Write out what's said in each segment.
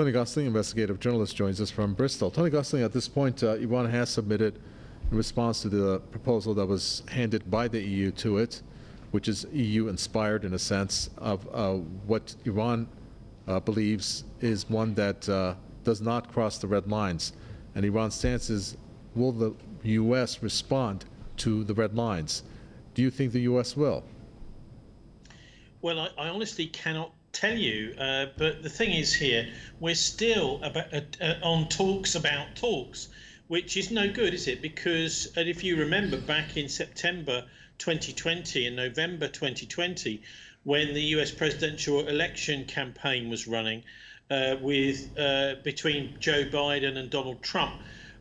Tony Gosling, investigative journalist, joins us from Bristol. Tony Gosling, at this point, Iran has submitted in response to the proposal that was handed by the EU to it, which is EU-inspired in a sense of what Iran believes is one that does not cross the red lines. And Iran's stance is, will the U.S. respond to the red lines? Do you think the U.S. will? Well, I honestly cannot tell you, but the thing is here, we're still on talks about talks, which is no good, is it? Because if you remember back in September 2020 and November 2020, when the US presidential election campaign was running between Joe Biden and Donald Trump,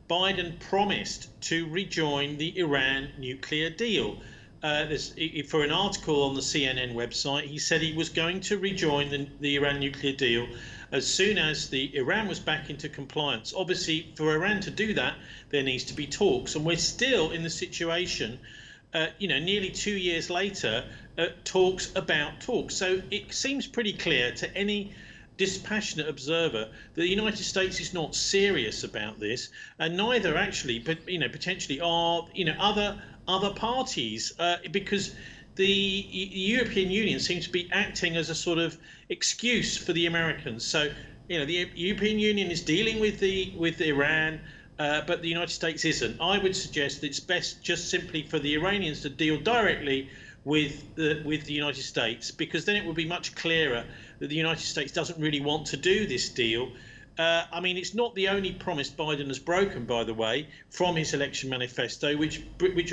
Biden promised to rejoin the Iran nuclear deal. For an article on the CNN website, he said he was going to rejoin the Iran nuclear deal as soon as Iran was back into compliance. Obviously, for Iran to do that, there needs to be talks, and we're still in the situation, nearly 2 years later, talks about talks. So it seems pretty clear to any dispassionate observer that the United States is not serious about this, and neither actually, but potentially are other parties, because the European Union seems to be acting as a sort of excuse for the Americans. So the European Union is dealing with Iran, but the United States isn't. I would suggest it's best just simply for the Iranians to deal directly with the United States, because then it would be much clearer that the United States doesn't really want to do this deal. It's not the only promise Biden has broken, by the way, from his election manifesto, which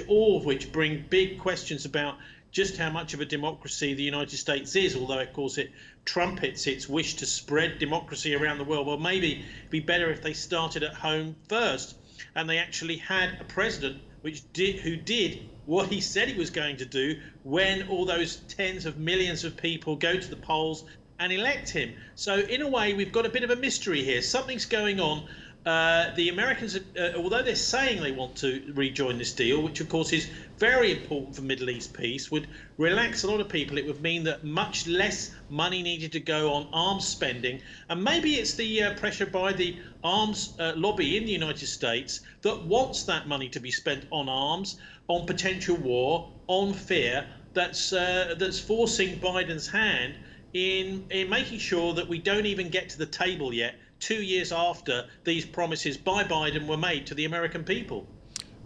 all of which bring big questions about just how much of a democracy the United States is, although, of course, it trumpets its wish to spread democracy around the world. Well, maybe it'd be better if they started at home first, and they actually had a president who did what he said he was going to do when all those tens of millions of people go to the polls and elect him. So in a way, we've got a bit of a mystery here. Something's going on. The Americans, although they're saying they want to rejoin this deal, which of course is very important for Middle East peace, would relax a lot of people. It would mean that much less money needed to go on arms spending. And maybe it's the pressure by the arms lobby in the United States that wants that money to be spent on arms, on potential war, on fear, that's forcing Biden's hand in making sure that we don't even get to the table yet, 2 years after these promises by Biden were made to the American people.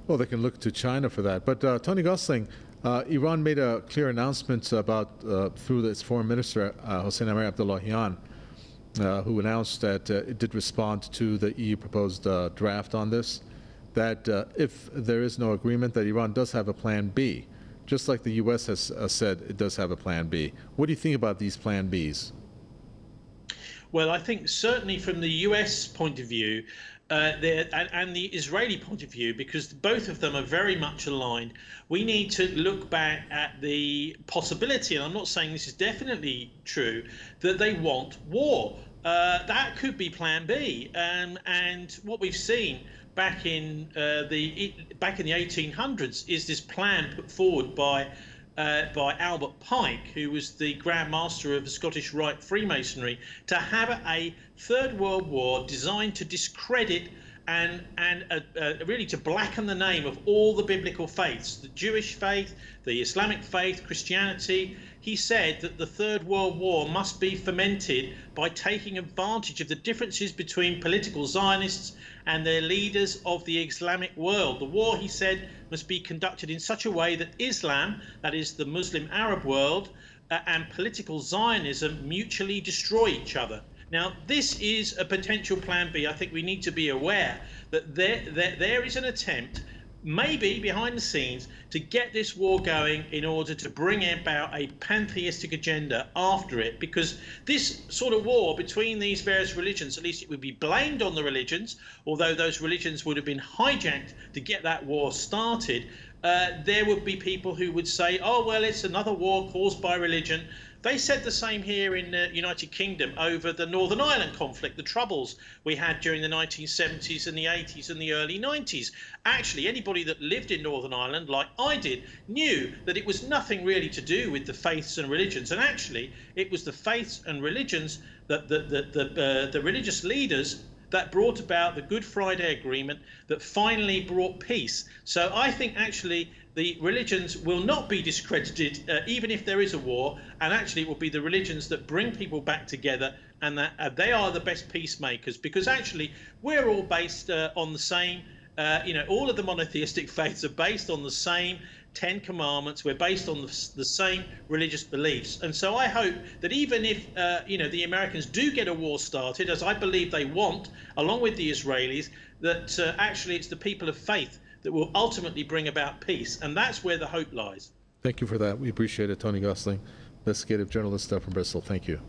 Well, they can look to China for that. But Tony Gosling, Iran made a clear announcement about through its foreign minister, Hossein Amir-Abdollahian, who announced that it did respond to the EU proposed draft on this, that if there is no agreement, that Iran does have a plan B, just like the U.S. has said it does have a plan B. What do you think about these plan Bs? Well, I think certainly from the US point of view and the Israeli point of view, because both of them are very much aligned, we need to look back at the possibility, and I'm not saying this is definitely true, that they want war. That could be plan B. And what we've seen back in the 1800s is this plan put forward by Albert Pike, who was the Grand Master of the Scottish Rite Freemasonry, to have a Third World War designed to discredit and really to blacken the name of all the biblical faiths, the Jewish faith, the Islamic faith, Christianity. He said that the Third World War must be fomented by taking advantage of the differences between political Zionists and their leaders of the Islamic world. The war, he said, must be conducted in such a way that Islam, that is the Muslim Arab world, and political Zionism mutually destroy each other. Now, this is a potential plan B. I think we need to be aware that there is an attempt, maybe behind the scenes, to get this war going in order to bring about a pantheistic agenda after it, because this sort of war between these various religions, at least it would be blamed on the religions, although those religions would have been hijacked to get that war started. There would be people who would say, oh, well, it's another war caused by religion. They said the same here in the United Kingdom over the Northern Ireland conflict, the troubles we had during the 1970s and the 80s and the early 90s. Actually, anybody that lived in Northern Ireland, like I did, knew that it was nothing really to do with the faiths and religions. And actually, it was the faiths and religions the religious leaders that brought about the Good Friday Agreement that finally brought peace. So I think actually the religions will not be discredited even if there is a war, and actually it will be the religions that bring people back together, and that they are the best peacemakers, because actually we're all based on the same, all of the monotheistic faiths are based on the same 10 commandments. We're based on the same religious beliefs. And so I hope that even if, the Americans do get a war started, as I believe they want, along with the Israelis, that actually it's the people of faith that will ultimately bring about peace. And that's where the hope lies. Thank you for that. We appreciate it, Tony Gosling, investigative journalist from Bristol. Thank you.